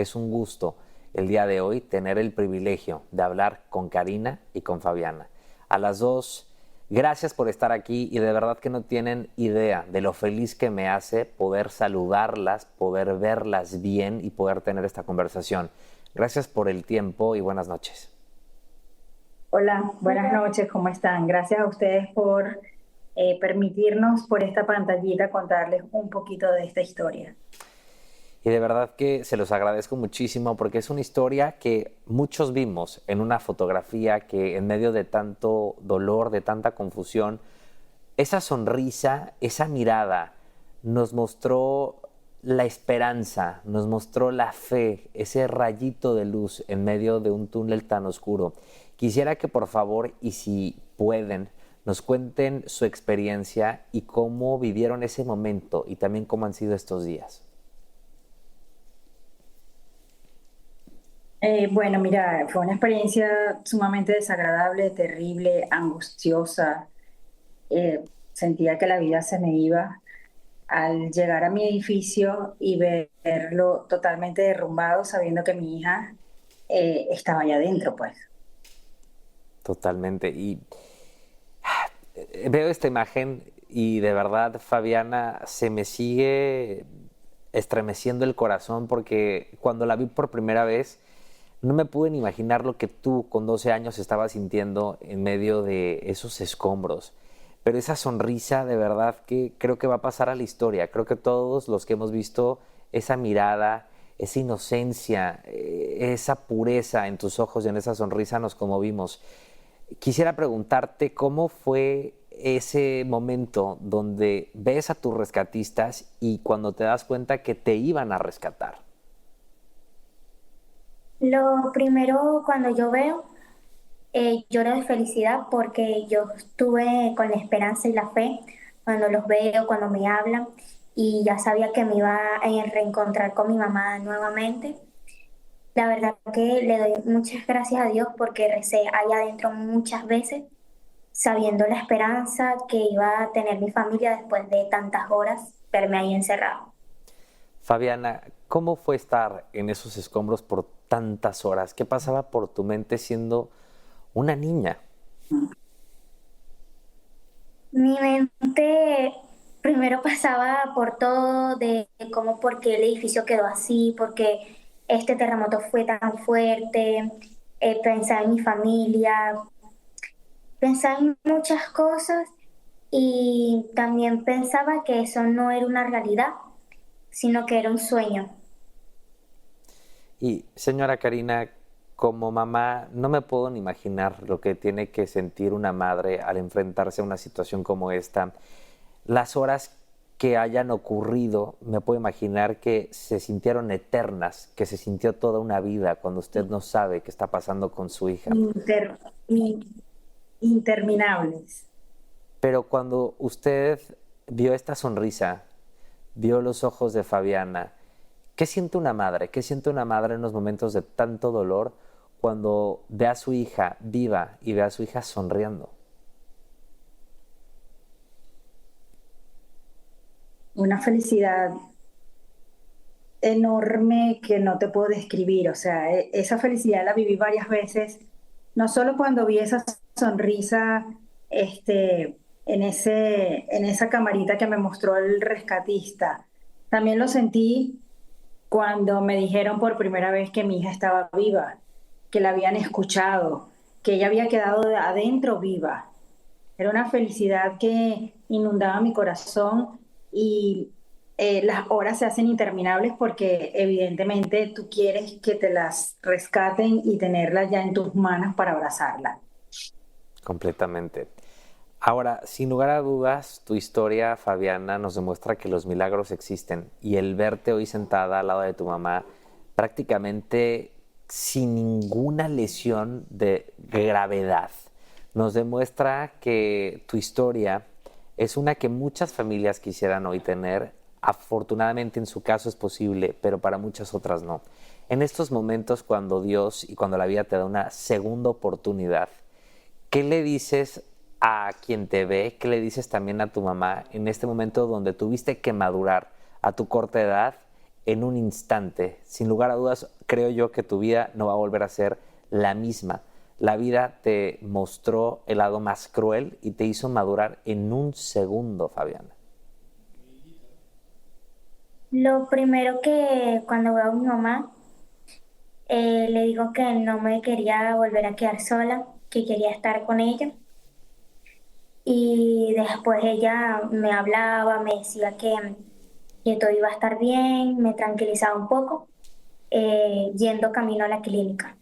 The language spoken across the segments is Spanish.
es un gusto el día de hoy tener el privilegio de hablar con Karina y con Fabiana. A las dos, gracias por estar aquí y de verdad que no tienen idea de lo feliz que me hace poder saludarlas, poder verlas bien y poder tener esta conversación. Gracias por el tiempo y buenas noches. Hola, buenas noches, ¿cómo están? Gracias a ustedes por permitirnos por esta pantallita contarles un poquito de esta historia. Y de verdad que se los agradezco muchísimo porque es una historia que muchos vimos en una fotografía que en medio de tanto dolor, de tanta confusión, esa sonrisa, esa mirada nos mostró la esperanza, nos mostró la fe, ese rayito de luz en medio de un túnel tan oscuro. Quisiera que por favor, y si pueden, nos cuenten su experiencia y cómo vivieron ese momento y también cómo han sido estos días. Bueno, mira, fue una experiencia sumamente desagradable, terrible, angustiosa. Sentía que la vida se me iba al llegar a mi edificio y verlo totalmente derrumbado, sabiendo que mi hija estaba allá adentro, pues. Totalmente. Y veo esta imagen y de verdad, Fabiana, se me sigue estremeciendo el corazón porque cuando la vi por primera vez no me pude ni imaginar lo que tú con 12 años estabas sintiendo en medio de esos escombros. Pero esa sonrisa de verdad que creo que va a pasar a la historia. Creo que todos los que hemos visto esa mirada, esa inocencia, esa pureza en tus ojos y en esa sonrisa nos conmovimos. Quisiera preguntarte cómo fue ese momento donde ves a tus rescatistas y cuando te das cuenta que te iban a rescatar. Lo primero cuando yo veo, lloro de felicidad porque yo estuve con la esperanza y la fe cuando los veo, cuando me hablan y ya sabía que me iba a reencontrar con mi mamá nuevamente. La verdad que le doy muchas gracias a Dios porque recé allá adentro muchas veces, sabiendo la esperanza que iba a tener mi familia después de tantas horas verme ahí encerrado. Fabiana, ¿cómo fue estar en esos escombros por tantas horas? ¿Qué pasaba por tu mente siendo una niña? Mi mente primero pasaba por todo de cómo por qué el edificio quedó así, porque este terremoto fue tan fuerte, pensaba en mi familia, pensaba en muchas cosas y también pensaba que eso no era una realidad, sino que era un sueño. Y señora Karina, como mamá, no me puedo ni imaginar lo que tiene que sentir una madre al enfrentarse a una situación como esta. Las horas que hayan ocurrido, me puedo imaginar que se sintieron eternas, que se sintió toda una vida cuando usted no sabe qué está pasando con su hija. Inter- in- Interminables. Pero cuando usted vio esta sonrisa, vio los ojos de Fabiana, ¿qué siente una madre? ¿Qué siente una madre en los momentos de tanto dolor cuando ve a su hija viva y ve a su hija sonriendo? Una felicidad enorme que no te puedo describir. O sea, esa felicidad la viví varias veces, no solo cuando vi esa sonrisa en esa camarita que me mostró el rescatista, también lo sentí cuando me dijeron por primera vez que mi hija estaba viva, que la habían escuchado, que ella había quedado adentro viva. Era una felicidad que inundaba mi corazón y las horas se hacen interminables porque evidentemente tú quieres que te las rescaten y tenerlas ya en tus manos para abrazarla. Completamente. Ahora, sin lugar a dudas, tu historia, Fabiana, nos demuestra que los milagros existen y el verte hoy sentada al lado de tu mamá, prácticamente sin ninguna lesión de gravedad, nos demuestra que tu historia es una que muchas familias quisieran hoy tener. Afortunadamente en su caso es posible, pero para muchas otras no. En estos momentos cuando Dios y cuando la vida te da una segunda oportunidad, ¿qué le dices a quien te ve? ¿Qué le dices también a tu mamá en este momento donde tuviste que madurar a tu corta edad en un instante. Sin lugar a dudas, creo yo que tu vida no va a volver a ser la misma. La vida te mostró el lado más cruel y te hizo madurar en un segundo, Fabiana. Lo primero que cuando veo a mi mamá, le digo que no me quería volver a quedar sola, que quería estar con ella. Y después ella me hablaba, me decía que todo iba a estar bien, me tranquilizaba un poco, yendo camino a la clínica.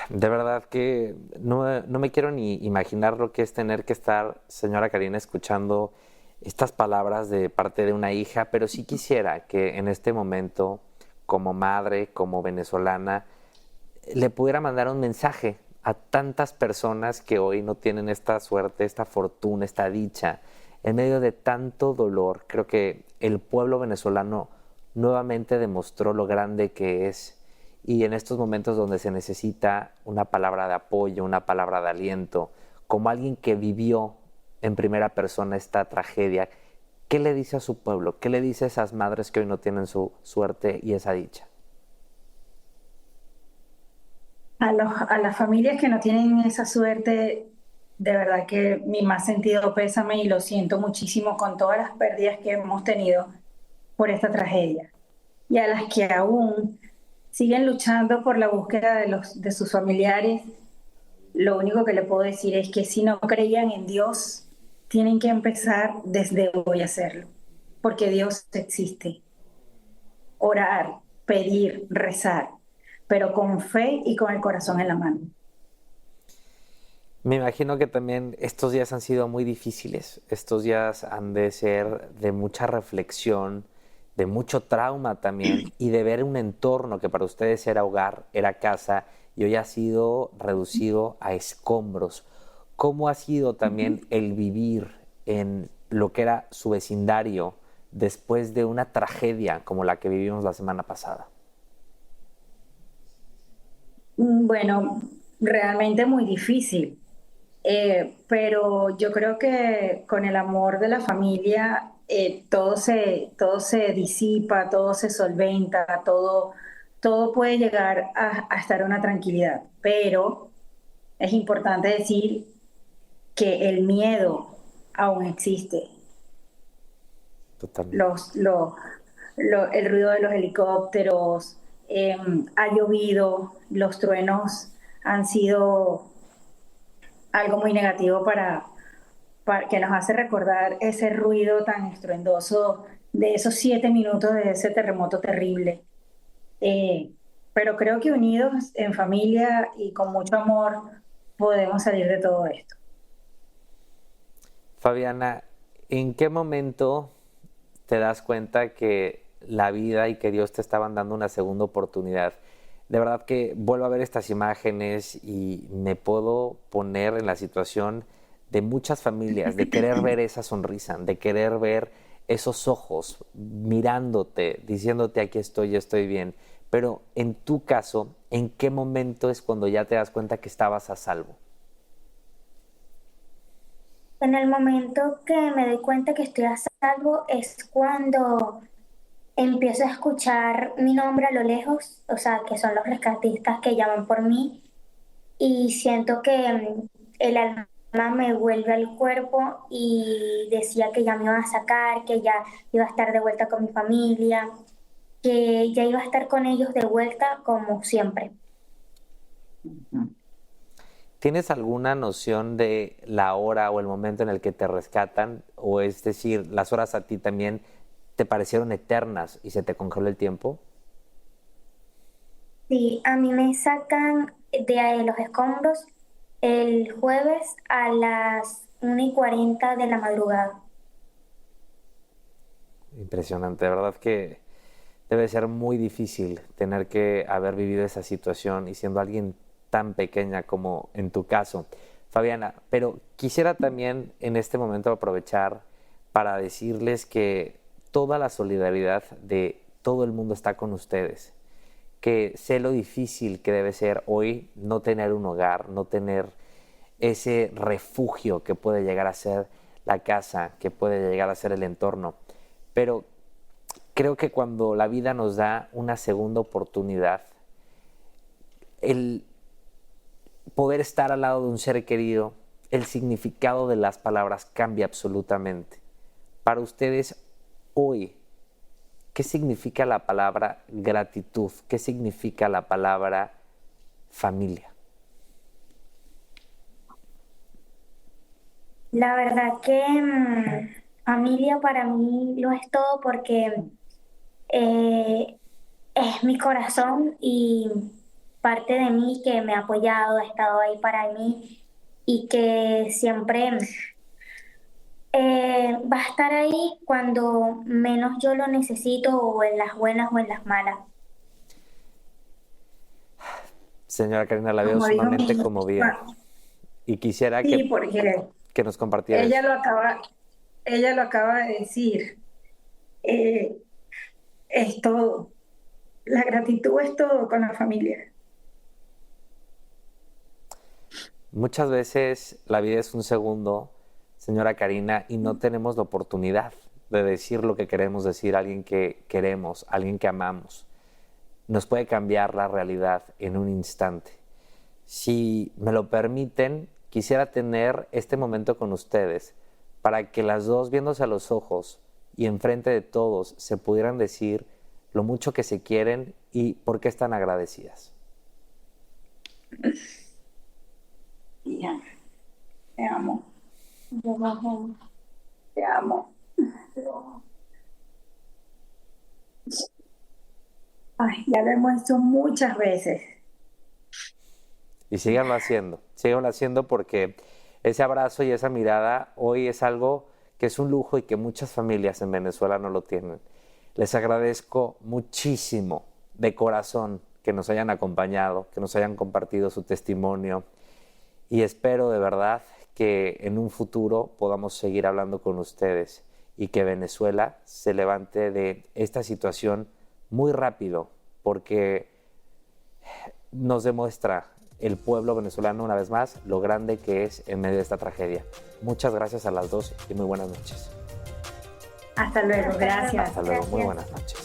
De verdad que no me quiero ni imaginar lo que es tener que estar, señora Karina, escuchando estas palabras de parte de una hija, pero sí quisiera que en este momento, como madre, como venezolana, le pudiera mandar un mensaje a tantas personas que hoy no tienen esta suerte, esta fortuna, esta dicha. En medio de tanto dolor, creo que el pueblo venezolano nuevamente demostró lo grande que es, y en estos momentos donde se necesita una palabra de apoyo, una palabra de aliento, como alguien que vivió en primera persona esta tragedia, ¿qué le dice a su pueblo? ¿Qué le dice a esas madres que hoy no tienen su suerte y esa dicha? A las familias que no tienen esa suerte, de verdad que mi más sentido pésame y lo siento muchísimo con todas las pérdidas que hemos tenido por esta tragedia. Y a las que aún siguen luchando por la búsqueda de sus familiares, lo único que le puedo decir es que si no creían en Dios, tienen que empezar desde hoy a hacerlo, porque Dios existe. Orar, pedir, rezar, pero con fe y con el corazón en la mano. Me imagino que también estos días han sido muy difíciles. Estos días han de ser de mucha reflexión, de mucho trauma también, y de ver un entorno que para ustedes era hogar, era casa, y hoy ha sido reducido a escombros. ¿Cómo ha sido también el vivir en lo que era su vecindario después de una tragedia como la que vivimos la semana pasada? Bueno, realmente muy difícil. Pero yo creo que con el amor de la familia todo se disipa, todo se solventa, todo puede llegar a estar en una tranquilidad. Pero es importante decir que el miedo aún existe. Totalmente. El ruido de los helicópteros, ha llovido, los truenos han sido algo muy negativo que nos hace recordar ese ruido tan estruendoso de esos 7 minutos de ese terremoto terrible. Eh, pero creo que unidos en familia y con mucho amor podemos salir de todo esto. Fabiana, ¿en qué momento te das cuenta que la vida y que Dios te estaban dando una segunda oportunidad? De verdad que vuelvo a ver estas imágenes y me puedo poner en la situación de muchas familias, de querer ver esa sonrisa, de querer ver esos ojos mirándote, diciéndote aquí estoy, estoy bien. Pero en tu caso, ¿en qué momento es cuando ya te das cuenta que estabas a salvo? En el momento que me doy cuenta que estoy a salvo es cuando empiezo a escuchar mi nombre a lo lejos, o sea, que son los rescatistas que llaman por mí, y siento que el alma me vuelve al cuerpo y decía que ya me iban a sacar, que ya iba a estar de vuelta con mi familia, que ya iba a estar con ellos de vuelta como siempre. ¿Tienes alguna noción de la hora o el momento en el que te rescatan? O es decir, las horas a ti también te parecieron eternas y se te congeló el tiempo. Sí, a mí me sacan de ahí los escombros el jueves a las 1:40 de la madrugada. Impresionante, de verdad que debe ser muy difícil tener que haber vivido esa situación y siendo alguien tan pequeña como en tu caso, Fabiana. Pero quisiera también en este momento aprovechar para decirles que toda la solidaridad de todo el mundo está con ustedes, que sé lo difícil que debe ser hoy no tener un hogar, no tener ese refugio que puede llegar a ser la casa, que puede llegar a ser el entorno. Pero creo que cuando la vida nos da una segunda oportunidad, el poder estar al lado de un ser querido, el significado de las palabras cambia absolutamente. Para ustedes, hoy, ¿qué significa la palabra gratitud? ¿Qué significa la palabra familia? La verdad que familia para mí lo es todo porque eh, es mi corazón y parte de mí que me ha apoyado, ha estado ahí para mí y que siempre va a estar ahí cuando menos yo lo necesito, o en las buenas o en las malas. Señora Karina, la veo Como dijo mi sumamente conmovida hija, y quisiera sí, porque que nos compartiera ella eso. ella lo acaba de decir. Eh, es todo. La gratitud es todo con la familia. Muchas veces la vida es un segundo, señora Karina, y no tenemos la oportunidad de decir lo que queremos decir a alguien que queremos, a alguien que amamos. Nos puede cambiar la realidad en un instante. Si me lo permiten, quisiera tener este momento con ustedes para que las dos, viéndose a los ojos y enfrente de todos, se pudieran decir lo mucho que se quieren y por qué están agradecidas. Hija, te amo. Te amo. Ay, ya lo hemos hecho muchas veces. Y síganlo haciendo porque ese abrazo y esa mirada hoy es algo que es un lujo y que muchas familias en Venezuela no lo tienen. Les agradezco muchísimo de corazón que nos hayan acompañado, que nos hayan compartido su testimonio y espero de verdad que en un futuro podamos seguir hablando con ustedes y que Venezuela se levante de esta situación muy rápido porque nos demuestra el pueblo venezolano una vez más lo grande que es en medio de esta tragedia. Muchas gracias a las dos y muy buenas noches. Hasta luego, gracias. Hasta luego, muy buenas noches.